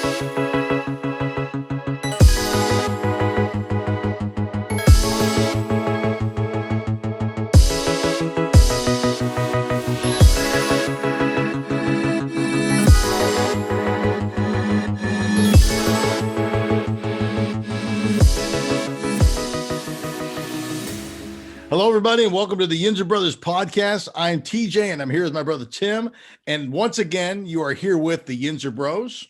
Hello, everybody, and welcome to the Yinzer Brothers podcast. I'm TJ, and I'm here with my brother Tim. And once again, you are here with the Yinzer Bros.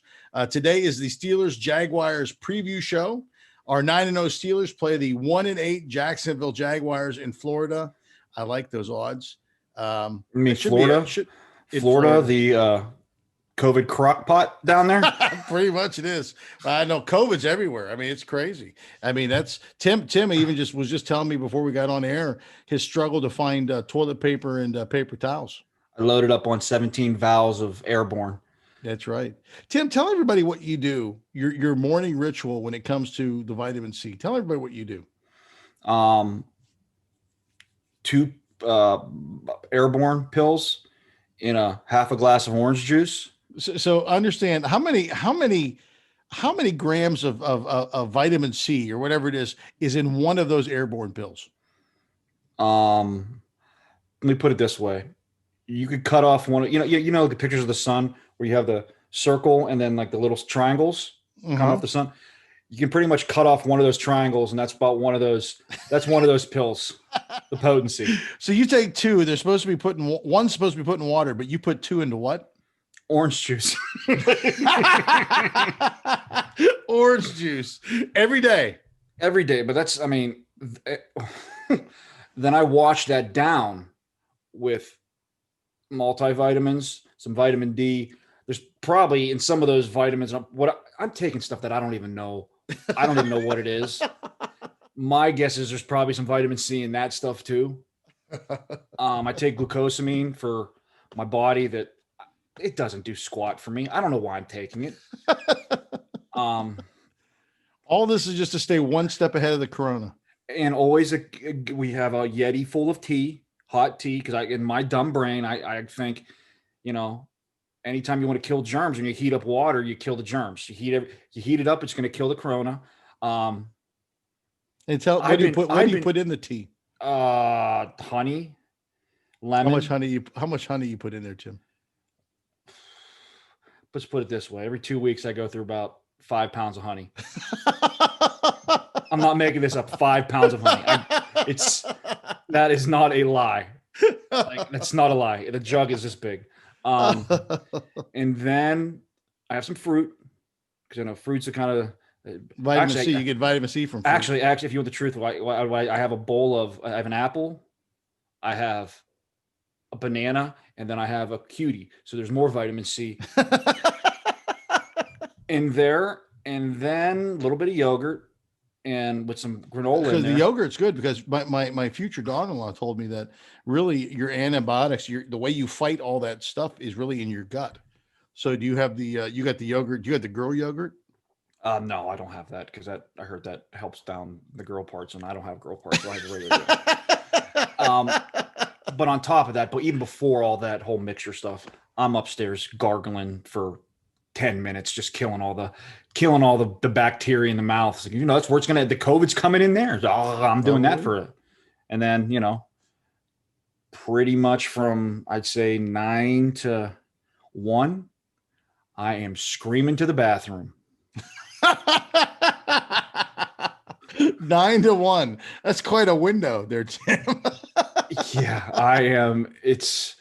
Today is the Steelers-Jaguars preview show. Our 9-0 Steelers play the 1-8 Jacksonville Jaguars in Florida. I like those odds. You mean Florida? Florida, the COVID crock pot down there? Pretty much it is. I know COVID's everywhere. I mean, it's crazy. I mean, that's Tim even was just telling me before we got on air his struggle to find toilet paper and paper towels. I loaded up on 17 vials of Airborne. That's right. Tim, tell everybody what you do, your morning ritual when it comes to the vitamin C. Tell everybody what you do. 2 Airborne pills in a half a glass of orange juice. So understand how many grams of vitamin C or whatever it is in one of those Airborne pills? Let me put it this way: you could cut off one. You know the pictures of the sun where you have the circle and then like the little triangles coming off the sun. You can pretty much cut off one of those triangles, and that's about one of those. That's one of those pills. The potency. So you take 2. They're supposed to be one's supposed to be put in water, but you put 2 into what? Orange juice. Orange juice every day. Every day. But that's, I mean, then I wash that down with multivitamins, some vitamin D. There's probably in some of those vitamins, I'm taking stuff that I don't even know. I don't even know what it is. My guess is there's probably some vitamin C in that stuff too. I take glucosamine for my body that it doesn't do squat for me. I don't know why I'm taking it. All this is just to stay one step ahead of the corona. And always we have a Yeti full of tea, hot tea, because in my dumb brain, I think, anytime you want to kill germs, when you heat up water, you kill the germs. You heat it up, it's going to kill the corona. And what do you put in the tea? Honey, lemon. How much honey you put in there, Tim? Let's put it this way: every 2 weeks, I go through about 5 pounds of honey. I'm not making this up. 5 pounds of honey. That is not a lie. That's not a lie. The jug is this big. And then I have some fruit because I know fruits are kind of vitamin C. You get vitamin C from fruit. Actually, if you want the truth, I have a bowl of. I have an apple. I have a banana, and then I have a cutie. So there's more vitamin C in there, and then a little bit of yogurt and with some granola in there. Because the yogurt's good because my future daughter-in-law told me that really your antibiotics, the way you fight all that stuff is really in your gut. So do you have you got the yogurt? Do you have the girl yogurt? No, I don't have that because I heard that helps down the girl parts, and I don't have girl parts. So I have the regular yogurt. But on top of that, but even before all that whole mixture stuff, I'm upstairs gargling for 10 minutes, just killing all the bacteria in the mouth. So, that's where the COVID's coming in there. So, I'm doing that for it. And then, pretty much from, I'd say 9 to 1, I am screaming to the bathroom. 9 to 1. That's quite a window there, Tim. Yeah, I am. It's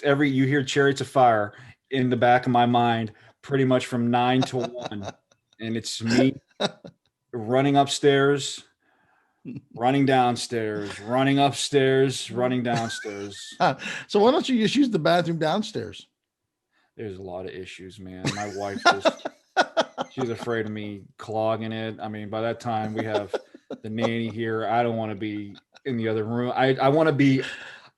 every, you hear Chariots of Fire in the back of my mind, pretty much from 9 to 1. And it's me running upstairs, running downstairs, running upstairs, running downstairs. So why don't you just use the bathroom downstairs? There's a lot of issues, man. My wife she's afraid of me clogging it. I mean, by that time we have the nanny here. I don't want to be in the other room. I want to be,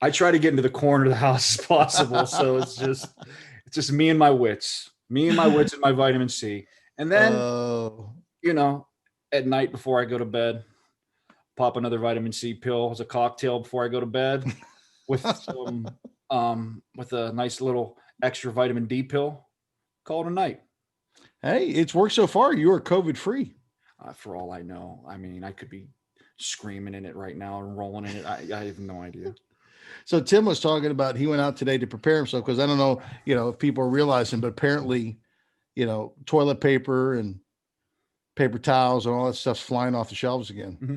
I try to get into the corner of the house as possible. So it's just me and my wits and my vitamin C. And then, at night before I go to bed, pop another vitamin C pill as a cocktail before I go to bed with some, with a nice little extra vitamin D pill. Call it a night. Hey, it's worked so far. You are COVID free. For all I know, I mean, I could be screaming in it right now and rolling in it. I have no idea. So Tim was talking about he went out today to prepare himself because I don't know, if people are realizing, but apparently, toilet paper and paper towels and all that stuff's flying off the shelves again. Mm-hmm.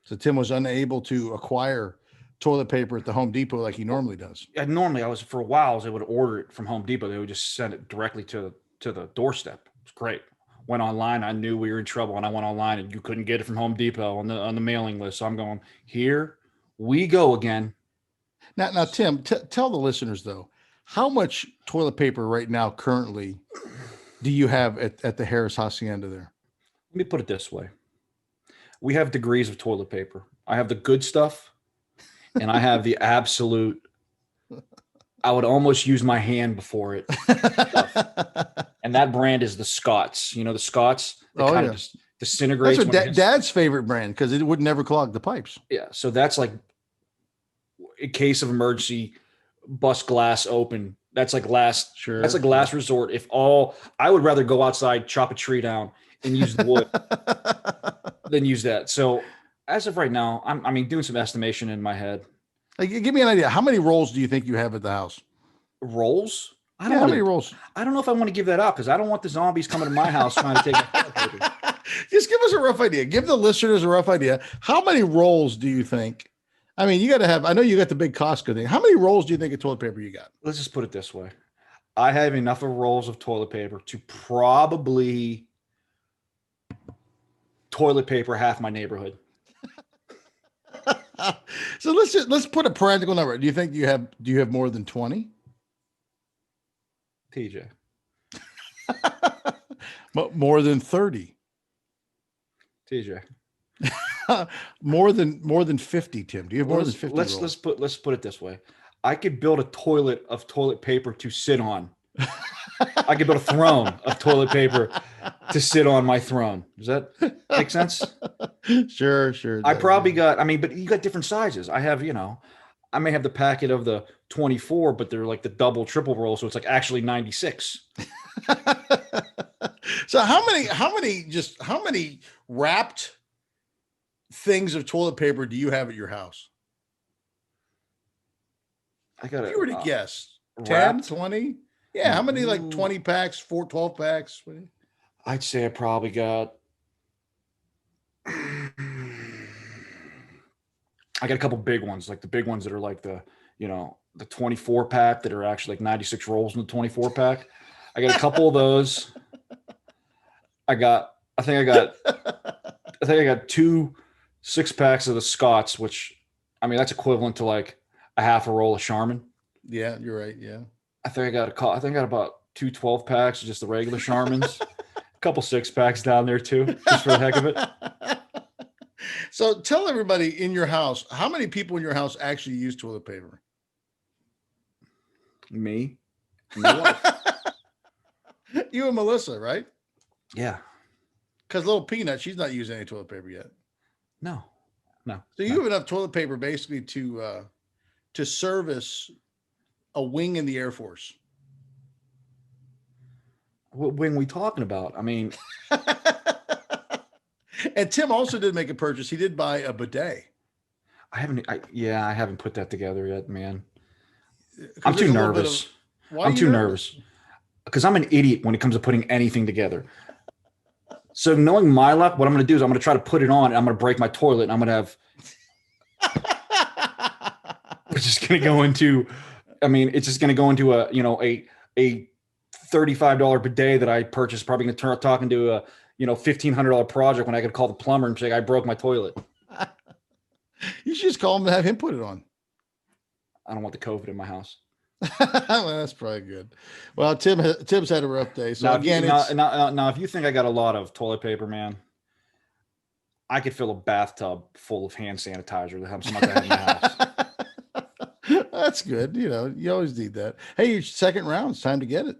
So Tim was unable to acquire toilet paper at the Home Depot like he normally does. Yeah, normally for a while, I was able to order it from Home Depot. They would just send it directly to the doorstep. It's great. Went online. I knew we were in trouble, and I went online, and you couldn't get it from Home Depot on the mailing list. So I'm going, here we go again. Now, Tim, tell the listeners though, how much toilet paper right now currently do you have at the Harris Hacienda there? Let me put it this way: we have degrees of toilet paper. I have the good stuff, and I have the absolute. I would almost use my hand before it. And that brand is the Scots. The Scots that kind of just disintegrates. That's what Dad's favorite brand because it would never clog the pipes. Yeah, so that's like in case of emergency, bust glass open. That's like last. Sure. That's like last resort. I would rather go outside, chop a tree down, and use the wood than use that. So as of right now, I'm doing some estimation in my head. Like, give me an idea. How many rolls do you think you have at the house? Rolls? How many rolls? I don't know if I want to give that up because I don't want the zombies coming to my house trying to take my Just give us a rough idea. Give the listeners a rough idea. How many rolls do you think? I mean, you got to have, I know you got the big Costco thing. How many rolls do you think of toilet paper you got? Let's just put it this way. I have enough of rolls of toilet paper to probably toilet paper half my neighborhood. So let's put a practical number. Do you think do you have more than 20? TJ. More than 30. TJ. more than 50, Tim. Do you have more than 50? Let's put it this way. I could build a toilet of toilet paper to sit on. I could build a throne of toilet paper to sit on my throne. Does that make sense? Sure. I probably got, but you got different sizes. I have, I may have the packet of the 24, but they're like the double, triple roll. So it's like actually 96. So how many wrapped things of toilet paper do you have at your house? I got it. If you were to guess, 10, wrapped? 20? Yeah, how many, like 20 packs, 12 packs? I'd say I probably got. I got a couple big ones, like the big ones that are like the 24 pack that are actually like 96 rolls in the 24 pack. I got a couple of those. I think I got 2 6-packs of the Scots, which that's equivalent to like a half a roll of Charmin. Yeah, you're right. Yeah. I think I got about 2 12-packs, just the regular Charmins. A couple 6-packs down there too, just for the heck of it. So tell everybody in your house, how many people in your house actually use toilet paper? Me. And my wife. You and Melissa, right? Yeah. Because little Peanut, she's not using any toilet paper yet. No. So you have enough toilet paper basically to service a wing in the Air Force. What wing we talking about? And Tim also did make a purchase. He did buy a bidet. I haven't put that together yet, man. I'm too nervous. I'm too nervous because I'm an idiot when it comes to putting anything together. So knowing my luck, what I'm going to do is I'm going to try to put it on and I'm going to break my toilet and I'm going to have, it's just going to go into, it's just going to go into a $35 bidet that I purchased, probably going to turn talking to a, $1,500 project when I could call the plumber and say, I broke my toilet. You should just call him and have him put it on. I don't want the COVID in my house. Well, that's probably good. Well, Tim's had a rough day. So now, if you think I got a lot of toilet paper, man, I could fill a bathtub full of hand sanitizer to have some other in my house. That's good. You always need that. Hey, your second round. It's time to get it.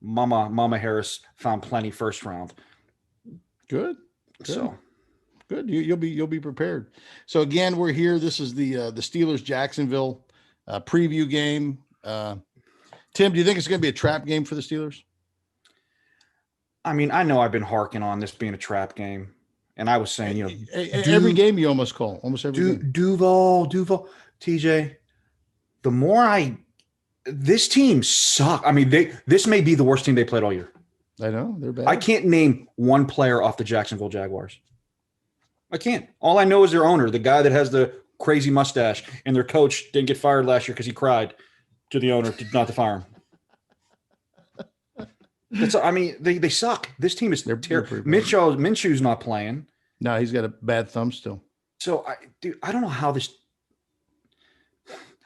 Mama Harris found plenty first round. Good. So good. You'll be prepared. So again, we're here. This is the Steelers Jacksonville preview game. Tim, do you think it's going to be a trap game for the Steelers? I mean, I know I've been harking on this being a trap game, and I was saying, every game you almost call, almost every game. Duval, TJ. This team sucks. I mean, this may be the worst team they played all year. I know they're bad. I can't name one player off the Jacksonville Jaguars. I can't. All I know is their owner, the guy that has the crazy mustache, and their coach didn't get fired last year because he cried to the owner not to fire him. They suck. This team is terrible. Minshew's not playing. No, he's got a bad thumb still. So, I don't know how this.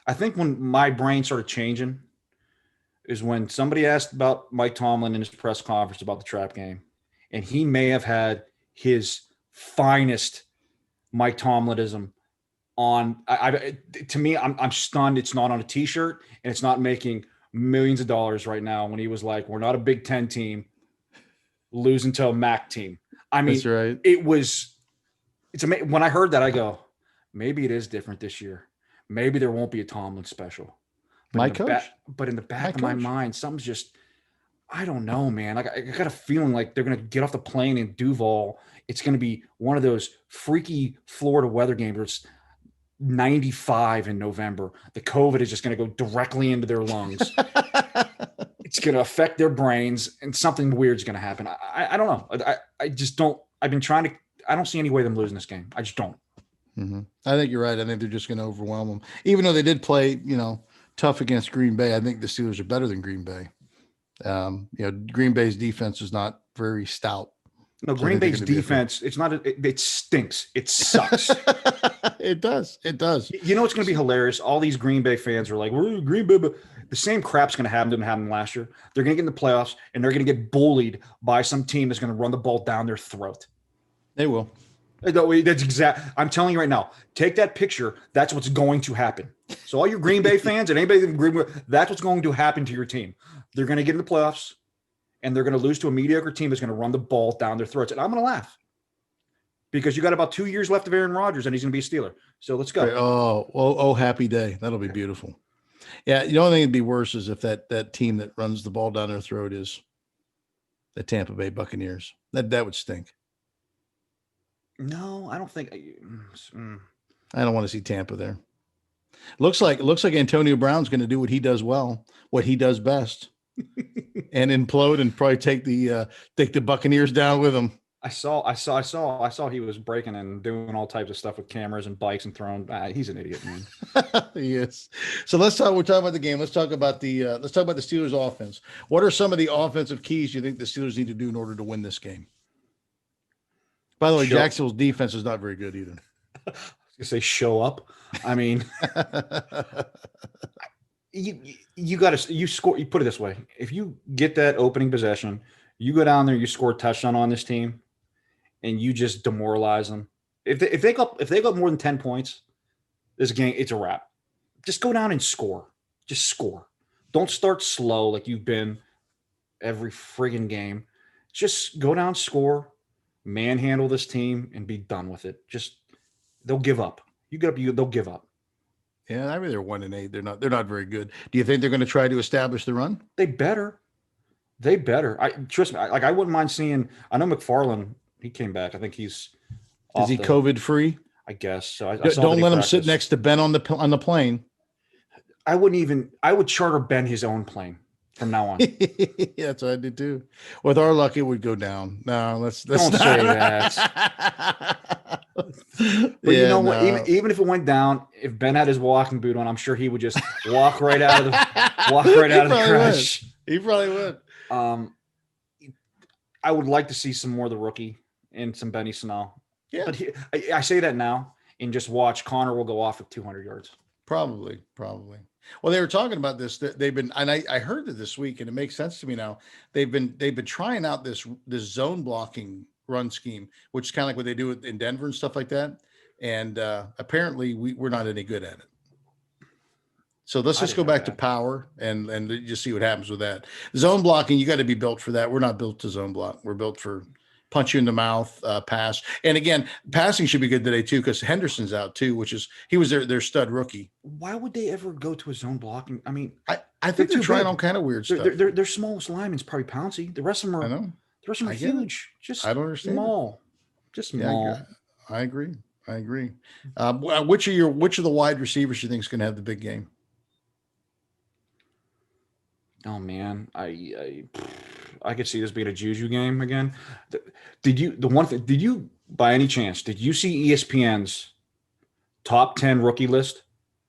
I think when my brain started changing is when somebody asked about Mike Tomlin in his press conference about the trap game, and he may have had his finest Mike Tomlinism on. To me, I'm stunned. It's not on a T-shirt, and it's not making millions of dollars right now. When he was like, "We're not a Big Ten team, losing to a MAC team." I mean, that's right. It's amazing. When I heard that, I go, maybe it is different this year. Maybe there won't be a Tomlin special. But in the back of my mind, something's just, I don't know, man. Like I got a feeling like they're going to get off the plane in Duval. It's going to be one of those freaky Florida weather games where it's 95 in November. The COVID is just going to go directly into their lungs. It's going to affect their brains, and something weird is going to happen. I don't know. I just don't. I've been trying to. I don't see any way them losing this game. I just don't. Mm-hmm. I think you're right. I think they're just going to overwhelm them. Even though they did play, tough against Green Bay, I think the Steelers are better than Green Bay. Green Bay's defense is not very stout. No, so Green Bay's defense, it's not. It stinks. It sucks. It does. It does. You know what's going to be hilarious? All these Green Bay fans are like, "We're Green Bay," but the same crap's going to happen. Didn't happen last year. They're going to get in the playoffs, and they're going to get bullied by some team that's going to run the ball down their throat. They will. That's exact. I'm telling you right now. Take that picture. That's what's going to happen. So all you Green Bay fans and anybody that Green Bay, that's what's going to happen to your team. They're going to get in the playoffs, and they're going to lose to a mediocre team that's going to run the ball down their throats. And I'm going to laugh because you got about 2 years left of Aaron Rodgers, and he's going to be a Steeler. So let's go. Oh, happy day. That'll be beautiful. Yeah, the only thing that'd be worse is if that team that runs the ball down their throat is the Tampa Bay Buccaneers. That would stink. No, I don't think. I don't want to see Tampa there. Looks like Antonio Brown's going to do what he does well, what he does best, and implode and probably take the Buccaneers down with him. I saw he was breaking and doing all types of stuff with cameras and bikes and throwing. He's an idiot, man. He is. So we're talking about the game. Let's talk about the Steelers offense. What are some of the offensive keys you think the Steelers need to do in order to win this game? By the way, Jacksonville's defense is not very good either. I was gonna say show up. I mean, you score. You put it this way: if you get that opening possession, you go down there, you score a touchdown on this team, and you just demoralize them. If they got more than 10 points, this game it's a wrap. Just go down and score. Just score. Don't start slow like you've been every friggin' game. Just go down, score. Manhandle this team and be done with it. Just they'll give up. You get up, they'll give up. Yeah, I mean they're 1-8. They're not very good. Do you think they're going to try to establish the run? They better. I trust me. I wouldn't mind seeing. I know McFarland. He came back. I think he's. Is he COVID free? I guess so. Don't let him sit next to Ben on the plane. I would charter Ben his own plane from now on. Yeah, that's what I did too. With our luck, it would go down. No, let's don't say that. But you know what? Even if it went down, if Ben had his walking boot on, I'm sure he would just walk right out of the crash. He probably would. I would like to see some more of the rookie and some Benny Snell. Yeah, but I say that now and just watch. Connor will go off at 200 yards. Probably. Well, they were talking about this. That they've been, and I heard it this week, and it makes sense to me now. They've been trying out this zone blocking run scheme, which is kind of like what they do in Denver and stuff like that. And apparently, we're not any good at it. So let's just go back to power and just see what happens with that. Zone blocking, you got to be built for that. We're not built to zone block. We're built for punch you in the mouth pass. And again, passing should be good today too, because Henderson's out too, he was their stud rookie. Why would they ever go to a zone blocking? I mean, I think they're trying all kind of weird stuff. Their smallest lineman's probably Pouncey. The rest of them are. I know. The rest of them are huge. Just I don't understand. Small. Just small. Yeah, I agree. Which of the wide receivers you think is going to have the big game? Oh man, I could see this being a Juju game again. Did you by any chance did you see ESPN's top 10 rookie list?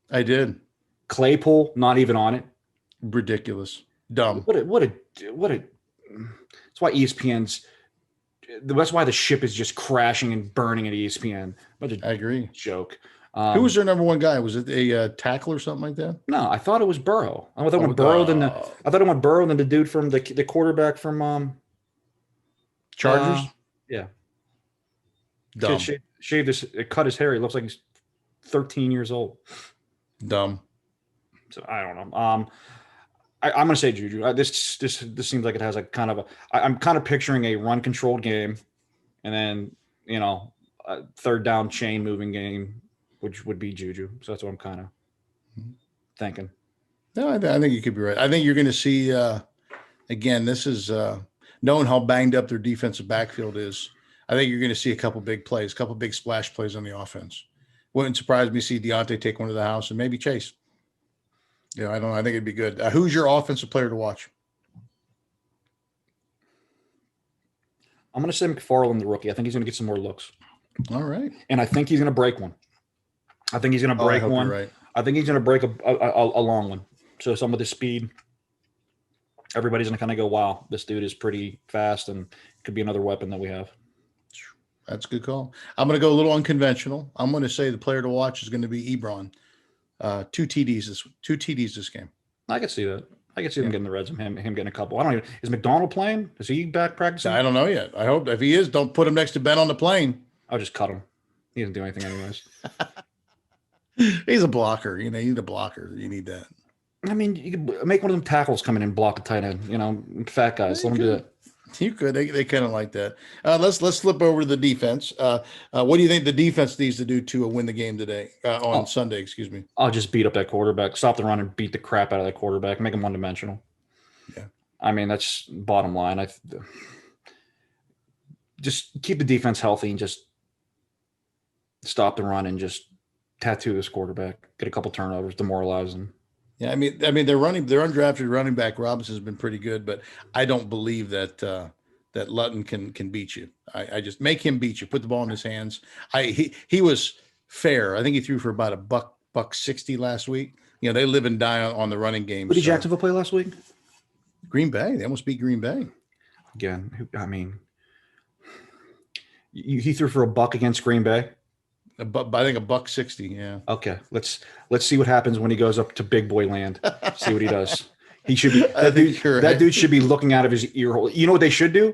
I did. Claypool not even on it. Ridiculous. Dumb. What a that's why ESPN's that's why the ship is just crashing and burning at ESPN. I agree. Joke. Who was their number one guy? Was it a tackle or something like that? No, I thought it was Burrow. I thought it went Burrow than the dude from the quarterback from Chargers. Yeah. Dumb. Cut his hair. He looks like he's 13 years old. Dumb. So I don't know. I'm going to say Juju. This seems like it has a kind of I'm kind of picturing a run controlled game, and then a third down chain moving game, which would be Juju. So that's what I'm kind of thinking. No, I think you could be right. I think you're going to see again. This is knowing how banged up their defensive backfield is. I think you're going to see a couple big plays, a couple big splash plays on the offense. Wouldn't surprise me to see Deontay take one to the house and maybe Chase. Yeah, I don't know. I think it'd be good. Who's your offensive player to watch? I'm going to say McFarland, the rookie. I think he's going to get some more looks. All right. And I think he's going to break one. I think he's going to break one. Right. I think he's going to break a long one. So some of the speed, everybody's going to kind of go, wow, this dude is pretty fast and could be another weapon that we have. That's a good call. I'm going to go a little unconventional. I'm going to say the player to watch is going to be Ebron. 2 TDs this game. I could see that. I could see them getting the Reds and him getting a couple. I don't even. Is McDonald playing? Is he back practicing? I don't know yet. I hope if he is, don't put him next to Ben on the plane. I'll just cut him. He doesn't do anything anyways. He's a blocker. You need a blocker. You need that. I mean, you could make one of them tackles come in and block a tight end. Fat guys. Let them do that. You could. They kind of like that. Let's flip over to the defense. What do you think the defense needs to do to win the game today on Sunday? Excuse me. I'll just beat up that quarterback, stop the run, and beat the crap out of that quarterback, make him one-dimensional. Yeah. I mean, that's bottom line. Just keep the defense healthy and just stop the run and just tattoo this quarterback. Get a couple turnovers, demoralize him. Yeah, I mean, their undrafted running back Robinson's been pretty good, but I don't believe that that Lutton can beat you. I just make him beat you. Put the ball in his hands. He was fair. I think he threw for about $160 last week. They live and die on the running game. What did Jacksonville play last week? Green Bay. They almost beat Green Bay. Again, I mean, he threw for $1 against Green Bay. I think $160. Yeah. Okay. Let's see what happens when he goes up to big boy land. See what he does. He should be that dude should be looking out of his ear hole. You know what they should do?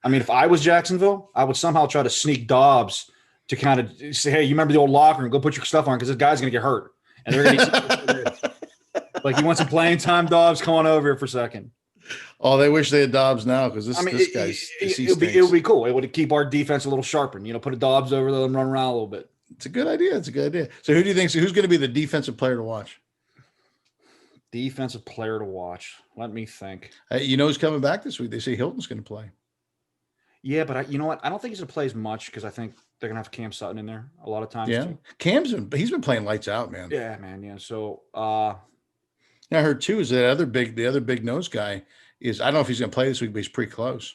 I mean, if I was Jacksonville, I would somehow try to sneak Dobbs to kind of say, hey, you remember the old locker room? Go put your stuff on because this guy's gonna get hurt. And they're gonna like you want some playing time, Dobbs? Come on over here for a second. Oh, they wish they had Dobbs now because this guy's it would be cool. It would keep our defense a little sharpened. Put a Dobbs over there and run around a little bit. It's a good idea. So who do you think? Who's going to be the defensive player to watch? Defensive player to watch. Let me think. Who's coming back this week? They say Hilton's going to play. Yeah, but you know what? I don't think he's going to play as much because I think they're going to have Cam Sutton in there a lot of times. Yeah, too. He's been playing lights out, man. Yeah, man. Yeah. So I heard too is the other big nose guy is I don't know if he's going to play this week, but he's pretty close.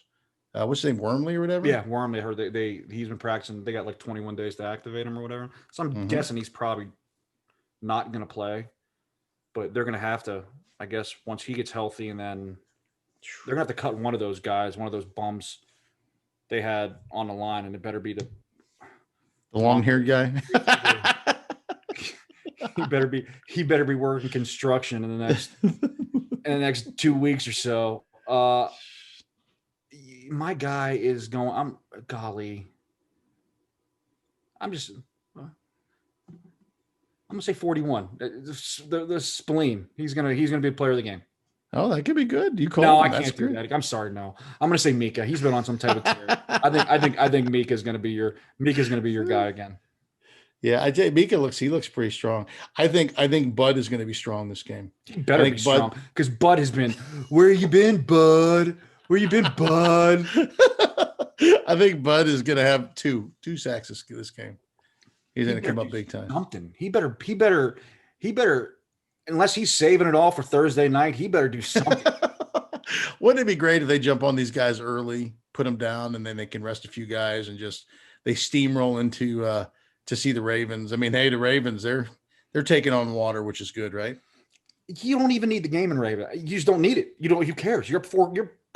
What's his name, Wormley or whatever? Yeah, Wormley. I heard he's been practicing. They got like 21 days to activate him or whatever. So I'm guessing he's probably not going to play, but they're going to have to, I guess, once he gets healthy, and then they're going to have to cut one of those guys, one of those bums they had on the line, and it better be the long-haired guy. He better be working construction in the next 2 weeks or so. My guy is going. I'm gonna say 41. The spleen. He's gonna be a player of the game. Oh, that could be good. You call No, him. I That's can't do good. that. I'm sorry. No, I'm going to say Mika. He's been on some type of tear. I think Mika's going to be your guy again. Yeah, I tell you, he looks pretty strong. I think Bud is going to be strong this game. He I better be think Bud. strong because Bud has been. Where you been, Bud? Where you been, Bud? I think Bud is going to have two sacks this game. He's He going to better come up do big time. something. He better. Unless he's saving it all for Thursday night, he better do something. Wouldn't it be great if they jump on these guys early, put them down, and then they can rest a few guys and just they steamroll into to see the Ravens? I mean, hey, the Ravens, they're taking on water, which is good, right? You don't even need the game in Raven. You just don't need it. You don't. Who cares? You're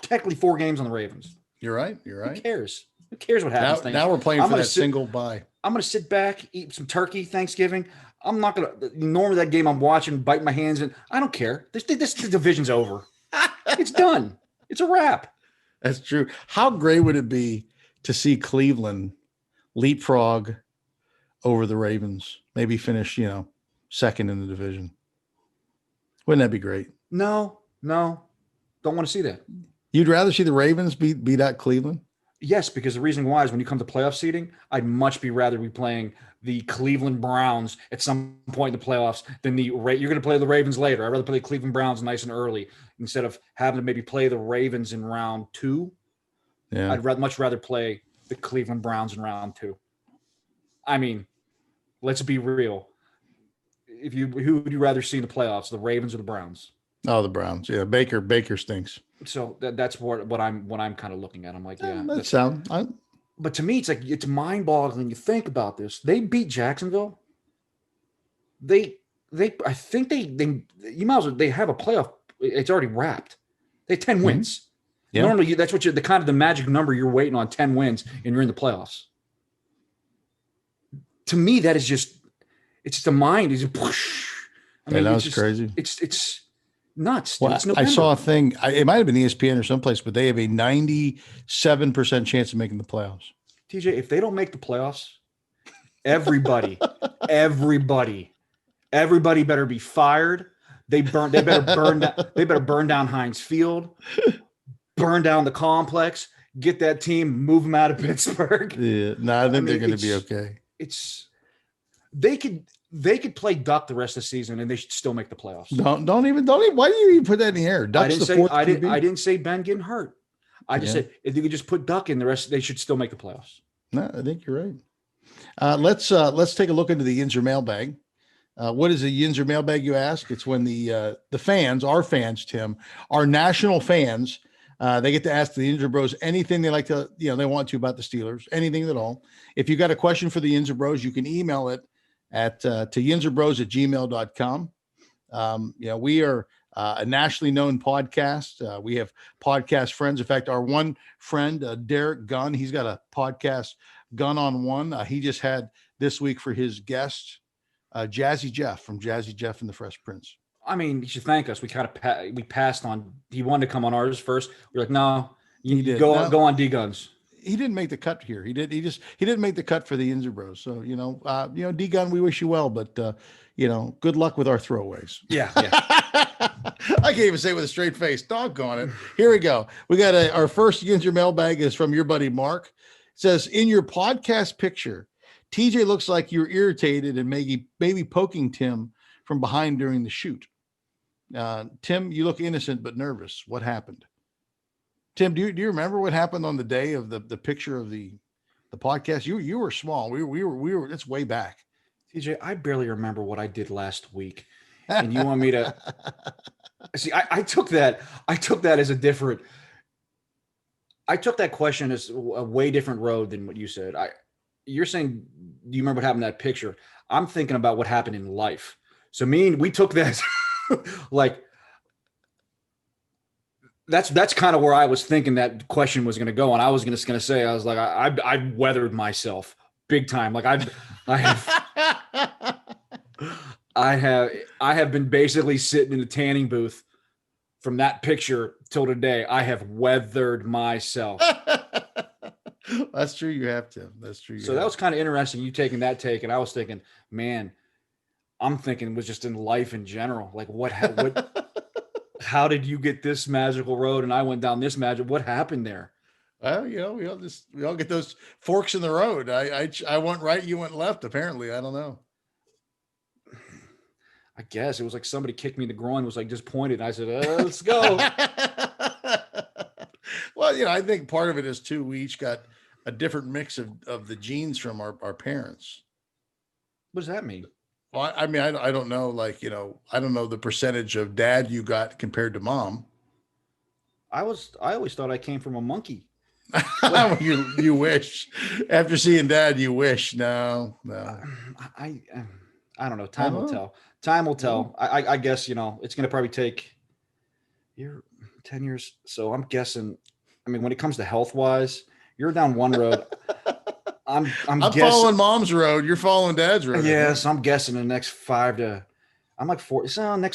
technically 4 games on the Ravens. You're right. Who cares? Who cares what happens? Now we're playing for that single bye. I'm going to sit back, eat some turkey Thanksgiving. I'm not going to. Normally, that game I'm watching, bite my hands in. I don't care. This division's over. It's done. It's a wrap. That's true. How great would it be to see Cleveland leapfrog over the Ravens? Maybe finish, second in the division. Wouldn't that be great? No. Don't want to see that. You'd rather see the Ravens beat out Cleveland? Yes, because the reason why is when you come to playoff seeding, I'd much rather be playing the Cleveland Browns at some point in the playoffs than you're going to play the Ravens later. I'd rather play the Cleveland Browns nice and early instead of having to maybe play the Ravens in round 2. Yeah, I'd much rather play the Cleveland Browns in round 2. I mean, let's be real. Who would you rather see in the playoffs, the Ravens or the Browns? Oh, the Browns. Yeah, Baker stinks. So that's what I'm kind of looking at. I'm like, yeah, that sound. But to me, it's mind-boggling. You think about this. They beat Jacksonville. I think you might as well. They have a playoff. It's already wrapped. They have 10 wins. Yeah. Normally, that's what the magic number you're waiting on. 10 wins, and you're in the playoffs. To me, that is just. It's just a mind. It's whoosh. I mean, that's crazy. It's nuts. Well, it's I saw a thing. It might have been ESPN or someplace, but they have a 97% chance of making the playoffs. TJ, if they don't make the playoffs, everybody better be fired. They better burn down Heinz Field, burn down the complex, get that team, move them out of Pittsburgh. Yeah, I think they're going to be okay. They could play duck the rest of the season and they should still make the playoffs. Don't even. Why do you even put that in the air? Duck's the fourth. I didn't say Ben getting hurt. I just said if you could just put Duck in, the rest they should still make the playoffs. No, I think you're right. Let's take a look into the Yinzer mailbag. What is a Yinzer mailbag, you ask? It's when the fans, our fans, Tim, our national fans, they get to ask the Yinzer Bros anything they like to, they want to about the Steelers, anything at all. If you got a question for the Yinzer Bros, you can email it at to yinzerbros@gmail.com. We are a nationally known podcast. We have podcast friends. In fact, our one friend, Derek Gunn, he's got a podcast, Gun on One. He just had this week for his guest, Jazzy Jeff from Jazzy Jeff and the Fresh Prince. I mean, he should thank us. We we passed on. He wanted to come on ours first. We're like, no, you go on D Guns. He didn't make the cut here. He didn't make the cut for the Yinzer Bros. So D Gun, we wish you well, but good luck with our throwaways. Yeah. I can't even say it with a straight face. Doggone it. Here we go. We got our first Yinzer mailbag is from your buddy Mark. It says, in your podcast picture, TJ looks like you're irritated and maybe poking Tim from behind during the shoot. Tim, you look innocent but nervous. What happened? Tim, do you remember what happened on the day of the picture of the podcast? You were small. We were. It's way back. TJ, I barely remember what I did last week, and you want me to see? I took that as a different. I took that question as a way different road than what you said. You're saying, do you remember what happened in that picture? I'm thinking about what happened in life. So we took that like. That's kind of where I was thinking that question was going to go, and I was going to say, I was like, I weathered myself big time. Like I have been basically sitting in the tanning booth from that picture till today. I have weathered myself. That's true. You have to. That's true. So that was kind of interesting. You taking that take, and I was thinking, man, I'm thinking it was just in life in general. Like what how did you get this magical road and I went down this magic? What happened there? Well, we all get those forks in the road. I went right, you went left. Apparently, I don't know. I guess it was like somebody kicked me in the groin, was like just pointed. And I said, let's go. Well, I think part of it is too. We each got a different mix of the genes from our parents. What does that mean? Well, I mean, I don't know. Like, I don't know the percentage of dad you got compared to mom. I always thought I came from a monkey. you wish. After seeing dad, you wish. No. I don't know. Time will tell. Time will tell. I guess, it's going to probably take 10 years. So I'm guessing, I mean, when it comes to health wise, you're down one road. I'm guessing, following mom's road. You're following dad's road. Yes. I'm guessing the next next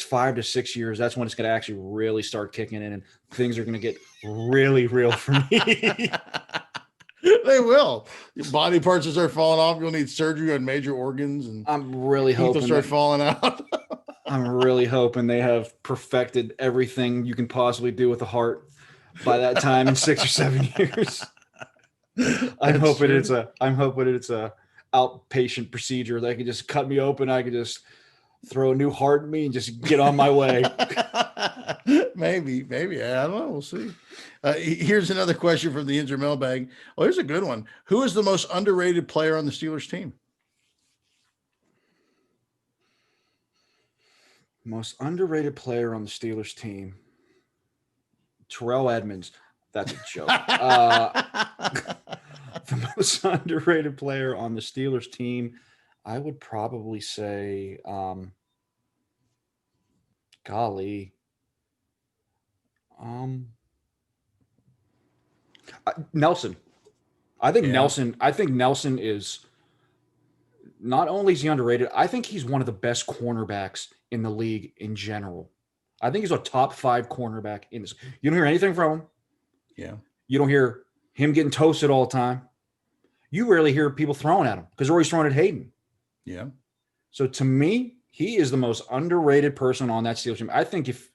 5 to 6 years, that's when it's going to actually really start kicking in and things are going to get really real for me. They will. Your body parts will start falling off. You'll need surgery on major organs, and I'm really hoping they'll start falling out. I'm really hoping they have perfected everything you can possibly do with a heart by that time in 6 or 7 years. I'm hoping it's a outpatient procedure. They can just cut me open. I can just throw a new heart in me and just get on my way. Maybe. I don't know. We'll see. Here's another question from the Yinzer mailbag. Oh, here's a good one. Who is the most underrated player on the Steelers team? Most underrated player on the Steelers team. Terrell Edmonds. That's a joke. The most underrated player on the Steelers team, I would probably say, Nelson. I think Nelson is not only is he underrated, I think he's one of the best cornerbacks in the league in general. I think he's a top 5 cornerback in this. You don't hear anything from him. Yeah. You don't hear him getting toasted all the time. You rarely hear people throwing at him because they're always throwing at Hayden. Yeah. So to me, he is the most underrated person on that Steelers team. I think if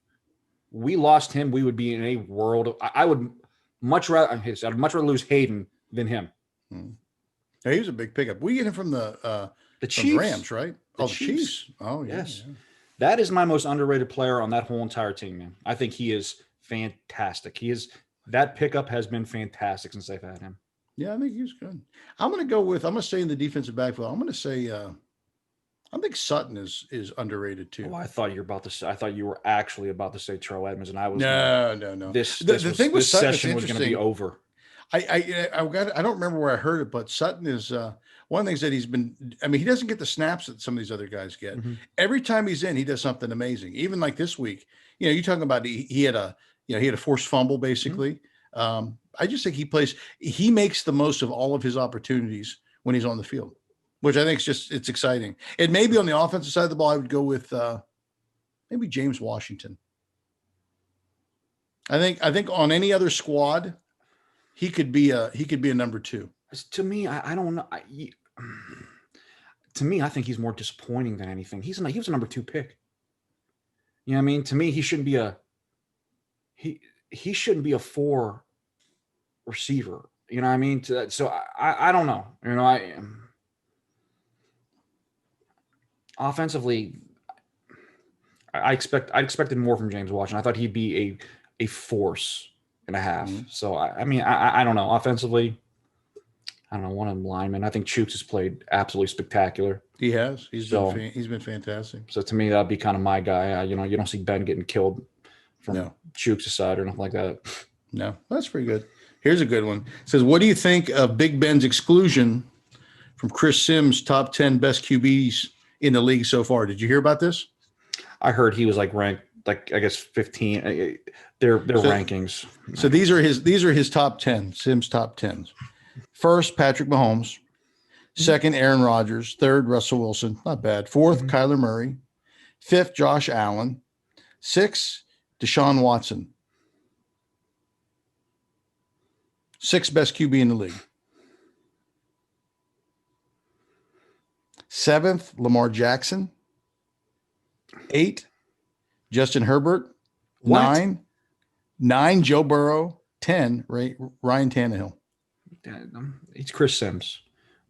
we lost him, we would be in a world of, I would much rather lose Hayden than him. Yeah, he was a big pickup. We get him from the Chiefs. From Rams, right? The Chiefs. Oh, yeah. Yes. Yeah. That is my most underrated player on that whole entire team, man. I think he is fantastic. That pickup has been fantastic since they've had him. Yeah, I think he's good. I'm going to stay in the defensive backfield. I'm going to say, I think Sutton is underrated too. Oh, I thought you were actually about to say Terrell Edmonds, and I was no. This session was going to be over. I don't remember where I heard it, but Sutton is one of the things that he doesn't get the snaps that some of these other guys get. Mm-hmm. Every time he's in, he does something amazing. Even like this week, you're talking about he had a forced fumble basically. Mm-hmm. I just think he makes the most of all of his opportunities when he's on the field, which I think it's exciting. It may be on the offensive side of the ball. I would go with maybe James Washington. I think on any other squad, he could be a number 2. To me, I don't know. To me, I think he's more disappointing than anything. He was a number 2 pick. You know what I mean? To me, he shouldn't be a 4 receiver. You know what I mean? So I don't know. Offensively, I expected more from James Washington. I thought he'd be a force and a half. Mm-hmm. So I don't know. Offensively, I don't know. One of them linemen. I think Chooks has played absolutely spectacular. He has. He's been fantastic. So to me, that'd be kind of my guy. You don't see Ben getting killed from Chooks' side or nothing like that. No, that's pretty good. Here's a good one. It says, what do you think of Big Ben's exclusion from Chris Sims' top 10 best QBs in the league so far? Did you hear about this? I heard he was ranked, I guess 15. Their rankings. So these are his top 10, Sims' top 10s. First, Patrick Mahomes. Second, Aaron Rodgers. Third, Russell Wilson. Not bad. Fourth, Kyler Murray. Fifth, Josh Allen. Sixth, Deshaun Watson. 6th best QB in the league. 7th, Lamar Jackson. 8th, Justin Herbert. What? 9 Joe Burrow, 10 Ryan Tannehill. He's Chris Sims.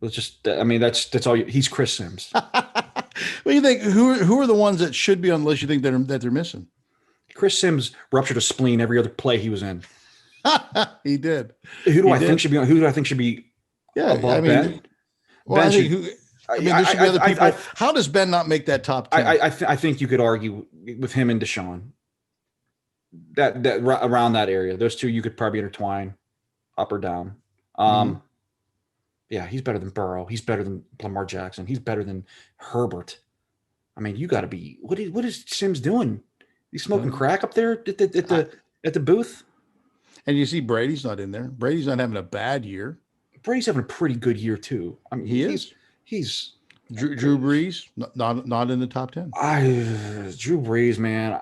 Let's just. I mean, that's all. He's Chris Sims. What do you think? Who are the ones that should be on the list? You think that they're missing? Chris Sims ruptured a spleen every other play he was in. He did. Who do I think should be on? Who do I think should be? Yeah, above Ben? Well, Ben I think there should be other people. How does Ben not make that top 10? I think you could argue with him and Deshaun. That around that area, those two you could probably intertwine, up or down. Yeah, he's better than Burrow. He's better than Lamar Jackson. He's better than Herbert. I mean, you got to be. What is Sims doing? He's smoking crack up there at the booth. And you see Brady's not in there. Brady's not having a bad year. Brady's having a pretty good year too. I mean, he is. He's Drew Brees not in the top 10. Drew Brees, man.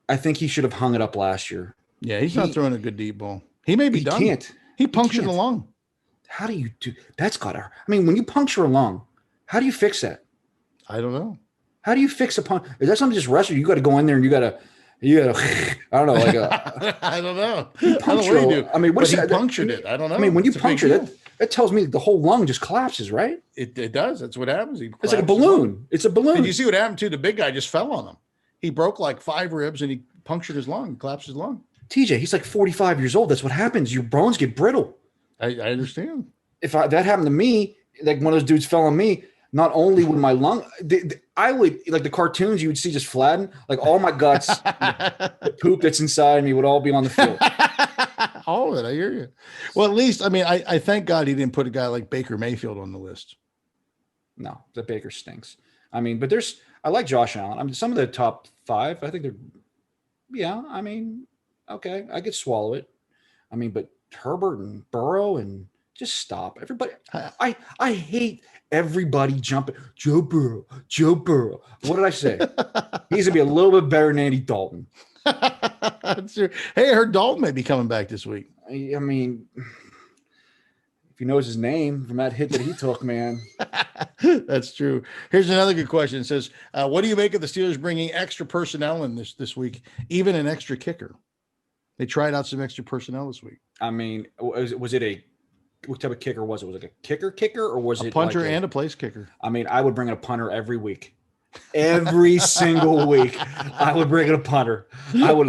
I think he should have hung it up last year. Yeah, he's not throwing a good deep ball. He may be done. He punctured a lung. How do you do? That's got to. I mean, when you puncture a lung, how do you fix that? I don't know. How do you fix a punch? Is that something just rushed? You got to go in there and you got to. I don't know. Like I don't know. I don't know what do you do. I mean, what is he punctured it? I don't know. I mean, when you puncture that tells me the whole lung just collapses, right? It does. That's what happens. It's like a balloon. It's a balloon. Did you see what happened to the big guy? Just fell on him. He broke like 5 ribs and he punctured his lung, collapsed his lung. TJ, he's like 45 years old. That's what happens. Your bones get brittle. I understand. If that happened to me, like one of those dudes fell on me, not only would my lung, I would, like the cartoons you would see just flatten, like all my guts, the poop that's inside me would all be on the field. All of it. I hear you. Well, at least, I mean, I thank God he didn't put a guy like Baker Mayfield on the list. No, the Baker stinks. I mean, but I like Josh Allen. I mean, some of the top 5, I think I mean, okay, I could swallow it. I mean, but Herbert and Burrow and just stop. Everybody, I hate everybody jumping. Joe Burrow. What did I say? He's gonna be a little bit better than Andy Dalton. That's true. Hey, I heard Dalton may be coming back this week. I mean, if he knows his name from that hit that he took, man. That's true. Here's another good question. It says, what do you make of the Steelers bringing extra personnel in this week, even an extra kicker? They tried out some extra personnel this week. I mean, was it what type of kicker was it? Was it a kicker or was it a punter and a place kicker? I mean, I would bring in a punter every week. Every single week, I would bring in a punter. I would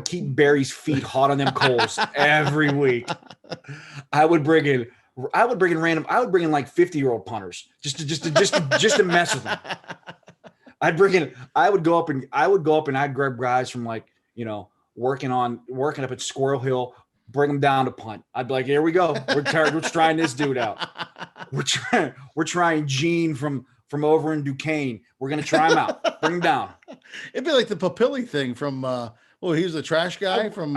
keep Barry's feet hot on them coals every week. I would bring in like 50-year-old punters just to mess with them. I would go up and I'd grab guys from like, working up at Squirrel Hill, bring them down to punt. I'd be like, here we go. We're trying this dude out. We're trying Gene from over in Duquesne. We're going to try him out. Bring him down. It'd be like the Papilli thing from, he was the trash guy from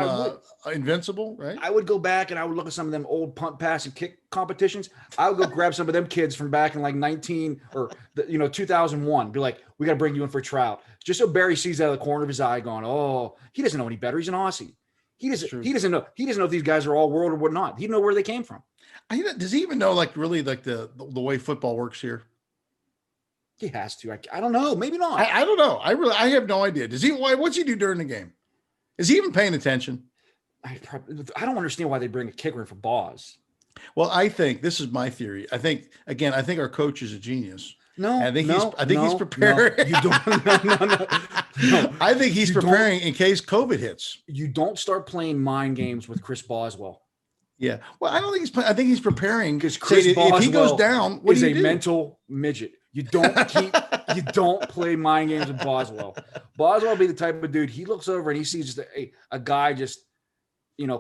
Invincible, right? I would go back and I would look at some of them old punt, pass, and kick competitions. I would go grab some of them kids from back in like 2001. Be like, we got to bring you in for a tryout. Just so Barry sees out of the corner of his eye going, oh, he doesn't know any better. He's an Aussie. He doesn't know if these guys are all world or whatnot. He doesn't know where they came from. Does he even know like really like the way football works here? He has to. I don't know. Maybe not. I don't know. I have no idea. What's he do during the game? Is he even paying attention? I don't understand why they bring a kicker in for Boz. Well, I think this is my theory. I think our coach is a genius. No, I think he's preparing. No, you don't. No. I think he's preparing in case COVID hits. You don't start playing mind games with Chris Boswell. Yeah. Well, I don't think he's playing. I think he's preparing because Chris Boswell, if he goes down, what is do you do? Mental midget. You don't play mind games with Boswell. Boswell will be the type of dude. He looks over and he sees just a guy just,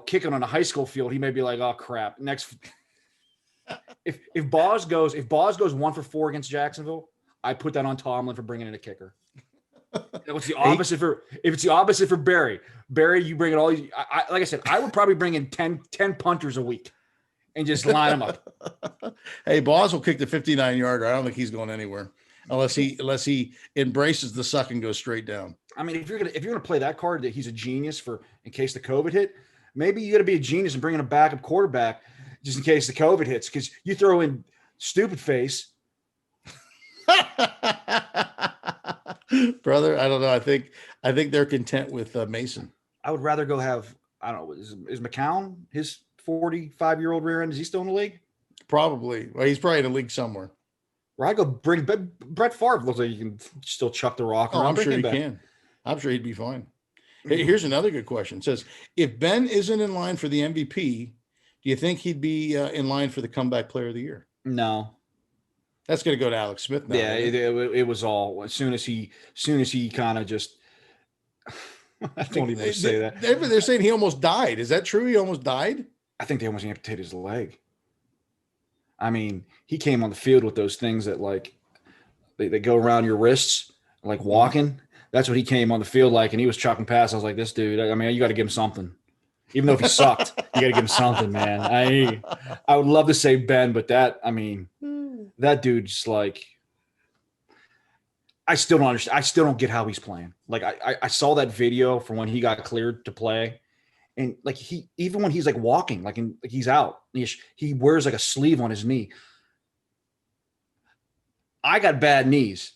kicking on a high school field. He may be like, oh crap. Next. If Boz goes 1 for 4 against Jacksonville, I put that on Tomlin for bringing in a kicker. If it's the opposite for Barry, you bring it all. Like I said, I would probably bring in 10 punters a week and just line them up. Hey, Boz will kick the 59-yarder. I don't think he's going anywhere unless he embraces the suck and goes straight down. I mean, if you're gonna play that card that he's a genius for in case the COVID hit, maybe you got to be a genius and bring in a backup quarterback just in case the COVID hits, because you throw in stupid face Brother, I don't know. I think they're content with Mason. I would rather go have, I don't know, is McCown, his 45-year-old rear end, is he still in the league? Probably. Well, he's probably in the league somewhere. Where I go bring Brett Favre, looks like you can still chuck the rock around. I'm sure he can. I'm sure he'd be fine. Hey, here's another good question. It says, if Ben isn't in line for the MVP, do you think he'd be in line for the comeback player of the year? No. That's going to go to Alex Smith now. Yeah, it was all as soon as he kind of just. I don't even want to say that. They're saying he almost died. Is that true? He almost died? I think they almost amputated his leg. I mean, he came on the field with those things that like they go around your wrists, like walking. That's what he came on the field like, and he was chucking passes. I was like, this dude, I mean, you got to give him something. Even though if he sucked, you got to give him something, man. I would love to say Ben, but that dude's like, I still don't understand. I still don't get how he's playing. Like I saw that video from when he got cleared to play, and like even when he's like walking, like he's out, he wears like a sleeve on his knee. I got bad knees.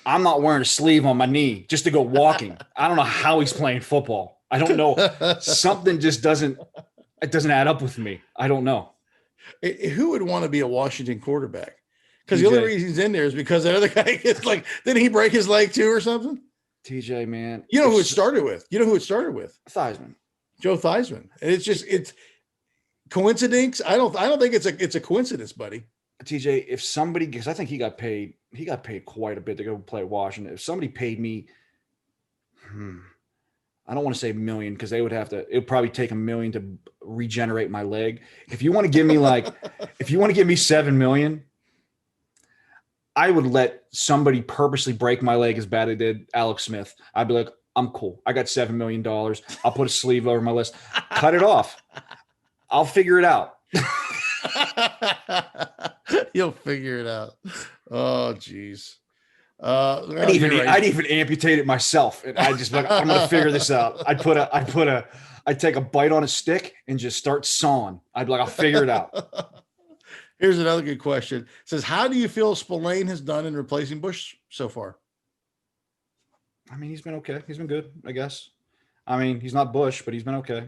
I'm not wearing a sleeve on my knee just to go walking. I don't know how he's playing football. I don't know. Something just doesn't add up with me. I don't know. Who would want to be a Washington quarterback? Because the only reason he's in there is because the other guy gets like, didn't he break his leg too or something? TJ, man. You know who it started with? Theismann. Joe Theismann. And it's coincidence. I don't think it's a coincidence, buddy. TJ, if somebody, because I think he got paid quite a bit to go play at Washington. If somebody paid me, I don't want to say $1 million because it would probably take $1 million to regenerate my leg. If you want to give me $7 million, I would let somebody purposely break my leg as bad as they did Alex Smith. I'd be like, I'm cool. I got $7 million. I'll put a sleeve over my list. Cut it off. I'll figure it out. You'll figure it out. Oh, geez. I'd even amputate it myself, and I just like, I'm gonna figure this out. I'd take a bite on a stick and just start sawing. I'd be like, I'll figure it out. Here's another good question. It says, how do you feel Spillane has done in replacing Bush so far? I mean, he's been okay. He's been good, I guess. I mean, he's not Bush, but he's been okay.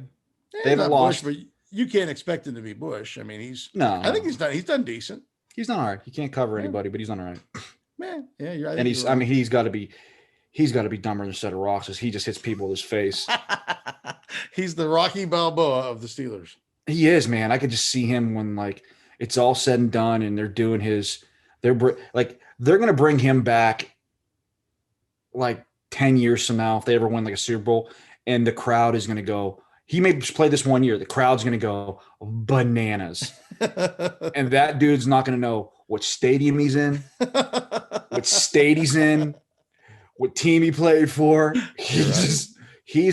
Yeah, they haven't lost, but you can't expect him to be Bush. I mean, I think he's done decent. He's done all right. He can't cover anybody, but he's done all right. Man, yeah, you're right. And he's got to be dumber than a set of rocks as he just hits people with his face. He's the Rocky Balboa of the Steelers. He is, man. I could just see him when like it's all said and done, and they're doing they're going to bring him back like 10 years from now if they ever win like a Super Bowl, and the crowd is going to go. He may just play this 1 year. The crowd's going to go bananas. And that dude's not going to know what stadium he's in, what state he's in, what team he played for. He's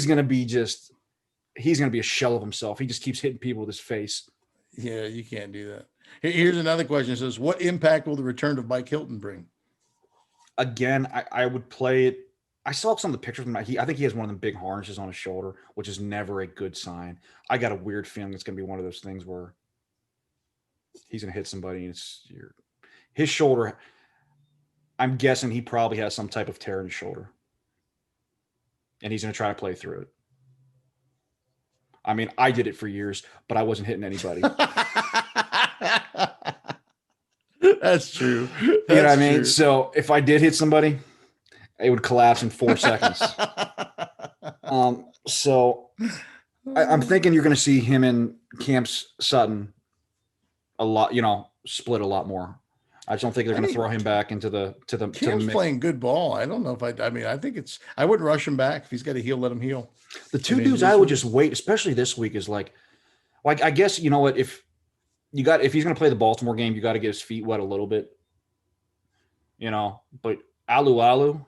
going to be a shell of himself. He just keeps hitting people with his face. Yeah, you can't do that. Here's another question. It says, what impact will the return of Mike Hilton bring? Again, I would play it. I saw some of the pictures. I think he has one of them big harnesses on his shoulder, which is never a good sign. I got a weird feeling it's going to be one of those things where he's going to hit somebody and his shoulder. I'm guessing he probably has some type of tear in his shoulder, and he's going to try to play through it. I mean, I did it for years, but I wasn't hitting anybody. That's true. You know what I mean? So if I did hit somebody, it would collapse in 4 seconds. So I'm thinking you're going to see him and Camps Sutton a lot, split a lot more. I just don't think they're going to throw him back into the Cam's playing good ball. I don't know if I wouldn't rush him back. If he's got to heal, let him heal. The two dudes I would just wait, especially this week, is like I guess, you know what, if he's going to play the Baltimore game, you got to get his feet wet a little bit, but Alu,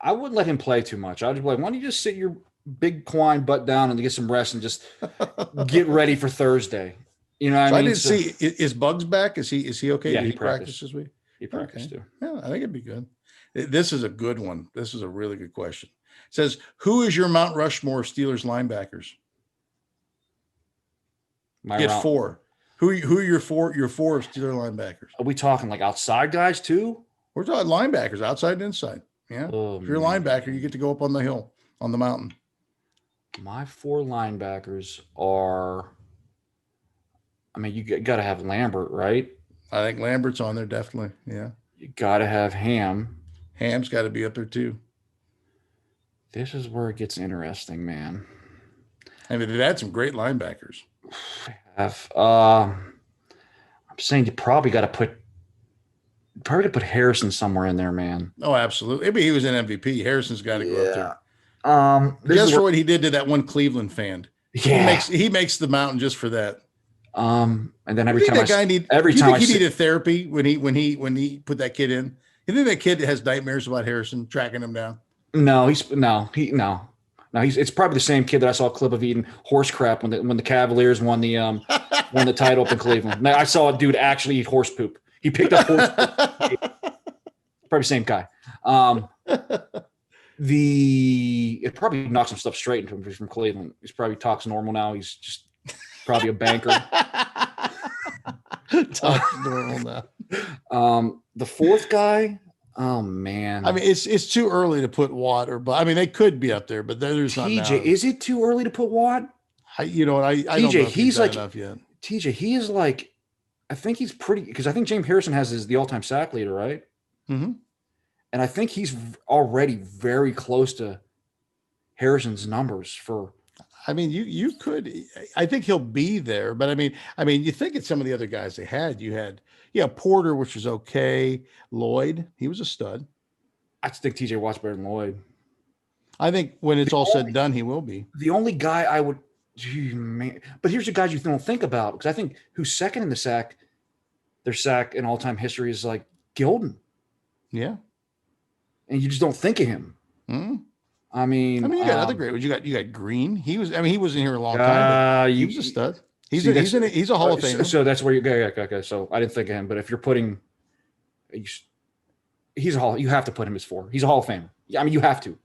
I wouldn't let him play too much. I'd just be like, why don't you just sit your big Quine butt down and get some rest and just get ready for Thursday? You know what I mean? I didn't see. Is Bugs back? Is he okay? Yeah, Did he practice this week? He practiced too. Yeah, I think it'd be good. This is a good one. This is a really good question. It says, who is your Mount Rushmore of Steelers linebackers? Get 4. Who are your four of Steelers linebackers? Are we talking like outside guys too? We're talking linebackers, outside and inside. Yeah. Oh, If you're a linebacker, you get to go up on the hill, on the mountain. My 4 linebackers are. I mean, you got to have Lambert, right? I think Lambert's on there, definitely. Yeah. You got to have Ham. Ham's got to be up there too. This is where it gets interesting, man. I mean, they've had some great linebackers. I'm saying you probably got to put Harrison somewhere in there, man. Oh, absolutely. Maybe he was an MVP. Harrison's got to go up there. Just for what he did to that one Cleveland fan. Yeah, he makes the mountain just for that. And then every he needed therapy when he put that kid in. You think that kid has nightmares about Harrison tracking him down? No, it's probably the same kid that I saw a clip of eating horse crap when the Cavaliers won the title up in Cleveland. Now, I saw a dude actually eat horse poop. He picked up horse poop. Probably the same guy. It probably knocked some stuff straight into him from Cleveland. He's probably talks normal now. He's just probably a banker. Talks normal now. The 4th guy. Oh man. I mean, it's too early to put Watt or, but I mean, they could be up there, but there's not. TJ, is it too early to put Watt? I don't know if he's like enough yet. TJ, he is like, I think he's pretty, because I think James Harrison has the all-time sack leader, right? Mm-hmm. And I think he's already very close to Harrison's numbers for. I mean, you could. I think he'll be there, but I mean, you think it's some of the other guys they had. You had, Porter, which was okay. Lloyd, he was a stud. I think TJ Watt's better than Lloyd. I think when it's all said and done, he will be. The only guy I would, man. But here's the guys you don't think about, because I think who's second in their sack in all-time history is like Gilden. Yeah. And you just don't think of him. Mm-hmm. I mean, you got other great ones. You got Green. He wasn't here a long time. But he was a stud. He's a Hall of Famer. So that's where you go. Okay. So I didn't think of him, but if you're putting, he's a Hall. You have to put him as 4. He's a Hall of Famer. I mean, you have to.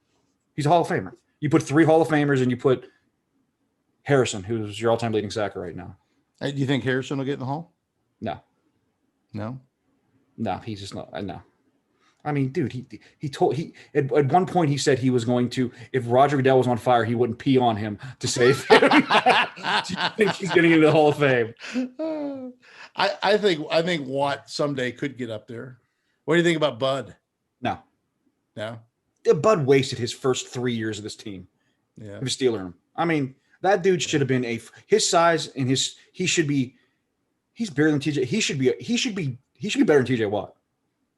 He's a Hall of Famer. You put 3 Hall of Famers, and you put Harrison, who's your all-time leading sacker right now. Do you think Harrison will get in the Hall? No. No, he's just not. No. I mean, dude, at one point he said he was going to, if Roger Goodell was on fire, he wouldn't pee on him to save him. Do you think he's getting into the Hall of Fame? I think Watt someday could get up there. What do you think about Bud? No. Bud wasted his first 3 years of this team. Yeah. He was stealing him. I mean, that dude should have been his size and he's bigger than TJ. He should be better than TJ Watt.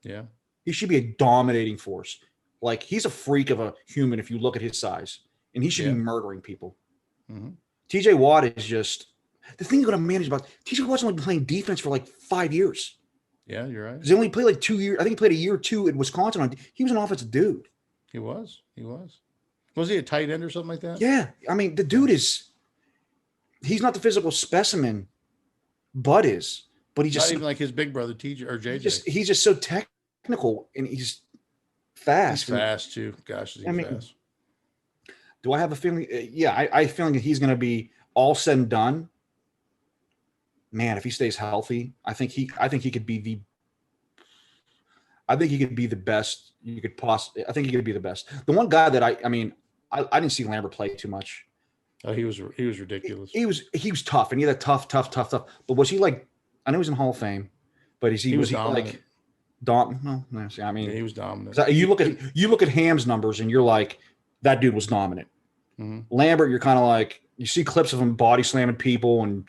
Yeah. He should be a dominating force. Like, he's a freak of a human if you look at his size, and he should be murdering people. Mm-hmm. TJ Watt is just the thing you got to manage about TJ Watt's only been playing defense for like 5 years. Yeah, you're right. He only played like 2 years. I think he played a year or two in Wisconsin. He was an offensive dude. He was. Was he a tight end or something like that? Yeah. I mean, the dude he's not the physical specimen Bud is, but he just not even like his big brother TJ or JJ. He's just so technical and he's fast. He's fast too. Gosh, is he fast? Do I have a feeling? I have a feeling that he's going to be all said and done. Man, if he stays healthy, I think he could be the. I think he could be the best you could possibly. I think he could be the best. The one guy that I didn't see Lambert play too much. Oh, he was ridiculous. He was tough, and he had that tough. But was he like? I know he's in Hall of Fame, but was he dominant. Like? No. I mean, he was dominant. You look at Ham's numbers, and you're like, that dude was dominant. Mm-hmm. Lambert, you're kind of like, you see clips of him body slamming people, and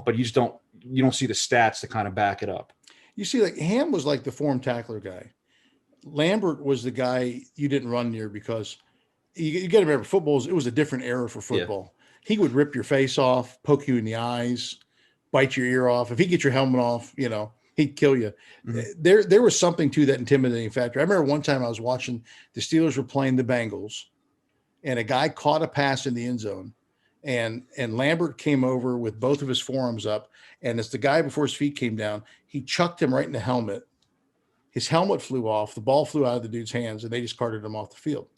but you don't see the stats to kind of back it up. You see, like Ham was like the form tackler guy. Lambert was the guy you didn't run near because you got to remember, it was a different era for football. Yeah. He would rip your face off, poke you in the eyes, bite your ear off. If he get your helmet off, he'd kill you. Mm-hmm. There was something to that intimidating factor. I remember one time I was watching the Steelers were playing the Bengals, and a guy caught a pass in the end zone, and Lambert came over with both of his forearms up, and as the guy before his feet came down, he chucked him right in the helmet. His helmet flew off. The ball flew out of the dude's hands, and they just carted him off the field.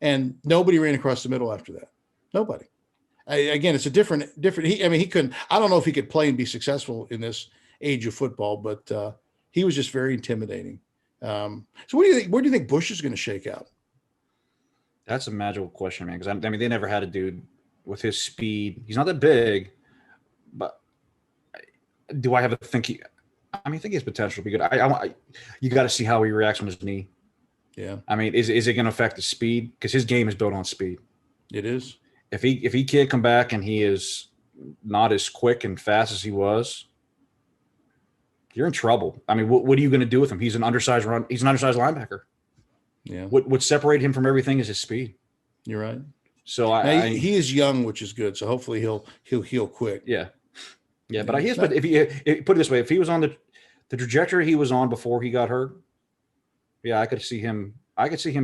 And nobody ran across the middle after that. Nobody. Again, it's a different. He couldn't. I don't know if he could play and be successful in this age of football, but he was just very intimidating. So what do you think? Where do you think Bush is going to shake out? That's a magical question, man. Because I mean, they never had a dude with his speed. He's not that big, but do I have a think? I think he has potential to be good. You got to see how he reacts on his knee. Yeah. I mean, is it going to affect his speed? Because his game is built on speed. It is. If he can't come back and he is not as quick and fast as he was, you're in trouble. I mean, what are you going to do with him? He's an undersized linebacker. Yeah. What separated him from everything is his speed. You're right. So he is young, which is good. So hopefully he'll heal quick. Yeah. Yeah, but if he put it this way, if he was on the trajectory he was on before he got hurt, yeah, I could see him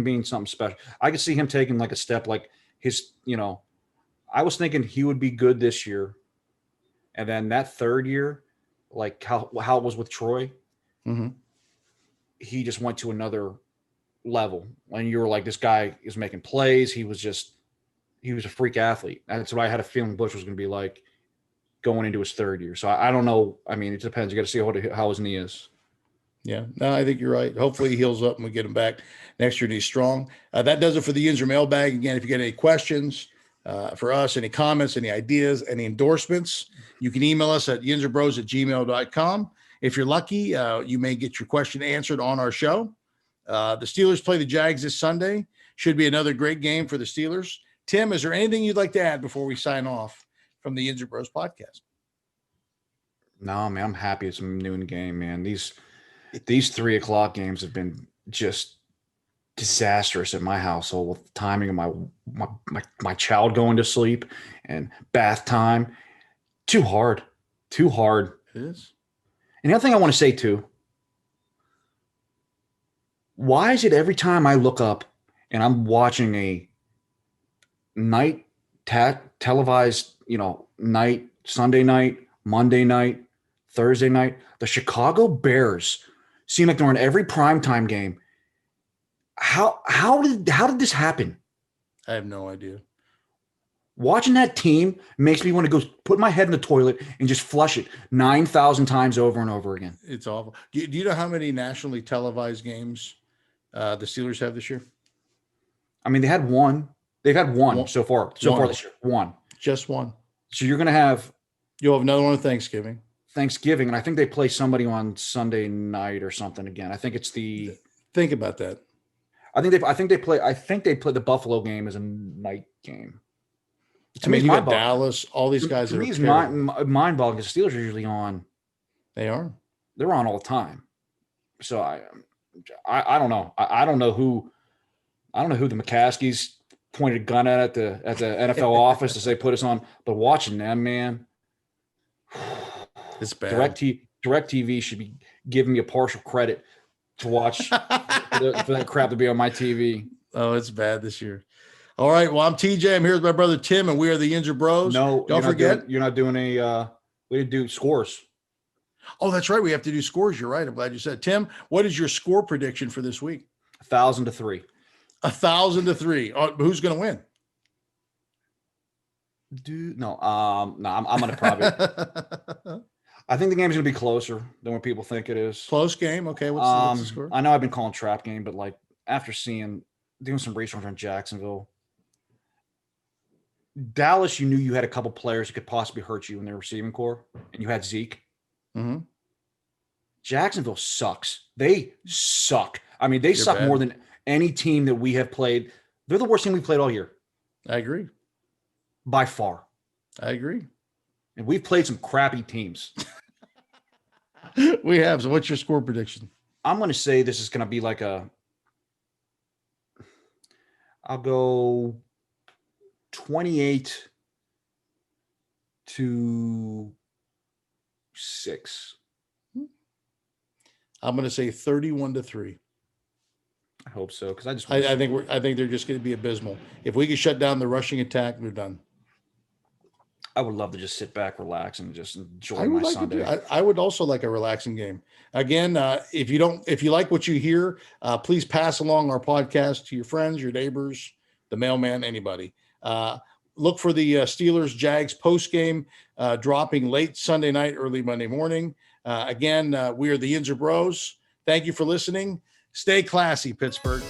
being something special. I could see him taking like a step, like his, I was thinking he would be good this year. And then that third year, like how it was with Troy, he just went to another level. And you were like, this guy is making plays. He was a freak athlete. That's what I had a feeling Bush was going to be like going into his third year. So I don't know. I mean, it depends. You got to see how his knee is. Yeah, no, I think you're right. Hopefully he heals up and we get him back next year and he's strong. That does it for the Yinzer mailbag. Again, if you get any questions for us, any comments, any ideas, any endorsements, you can email us at yinzerbros@gmail.com. If you're lucky, you may get your question answered on our show. The Steelers play the Jags this Sunday. Should be another great game for the Steelers. Tim, is there anything you'd like to add before we sign off from the Yinzer Bros podcast? No, man, I'm happy it's a noon game, man. These 3:00 games have been just disastrous at my household with the timing of my child going to sleep and bath time. Too hard. It is. And the other thing I want to say too, why is it every time I look up and I'm watching a night televised, night, Sunday night, Monday night, Thursday night, the Chicago Bears seem like they're in every primetime game. How did this happen? I have no idea. Watching that team makes me want to go put my head in the toilet and just flush it 9,000 times over and over again. It's awful. Do you know how many nationally televised games the Steelers have this year? I mean, they had one. They've had one so far this year. One. Just one. So you'll have another one on Thanksgiving, and I think they play somebody on Sunday night or something again. I think it's think about that. I think they play the Buffalo game as a night game. I mean, you got Dallas, all these guys. To me, it's mind-boggling because the Steelers are usually on. They are. They're on all the time. So I don't know. I don't know who the McCaskies pointed a gun at the NFL office to say put us on. But watching them, man, it's bad. DirecTV should be giving me a partial credit to watch for that crap to be on my TV. Oh, it's bad this year. All right. Well, I'm TJ. I'm here with my brother Tim, and we are the Yinzer Bros. No, don't forget. You're not doing we didn't do scores. Oh, that's right. We have to do scores. You're right. I'm glad you said. Tim, what is your score prediction for this week? 1,000-3. 1,000-3. Oh, who's going to win? I'm going to probably. I think the game's going to be closer than what people think it is. Close game. Okay. What's the score? I know I've been calling trap game, but like after doing some research on Jacksonville, Dallas, you knew you had a couple players that could possibly hurt you in their receiving core, and you had Zeke. Mm-hmm. Jacksonville sucks. They suck. I mean, they suck more than any team that we have played. They're the worst team we played all year. I agree. By far. I agree. And we've played some crappy teams. We have. So what's your score prediction? I'm going to say this is going to be like I'll go 28-6. I'm going to say 31-3. I hope so, because I think they're just going to be abysmal. If we could shut down the rushing attack, we're done. I would love to just sit back, relax, and just enjoy my Sunday. I would also like a relaxing game. Again, if you like what you hear, please pass along our podcast to your friends, your neighbors, the mailman, anybody. Look for the Steelers Jags post game dropping late Sunday night, early Monday morning. Again, we are the Yinzer Bros. Thank you for listening. Stay classy, Pittsburgh.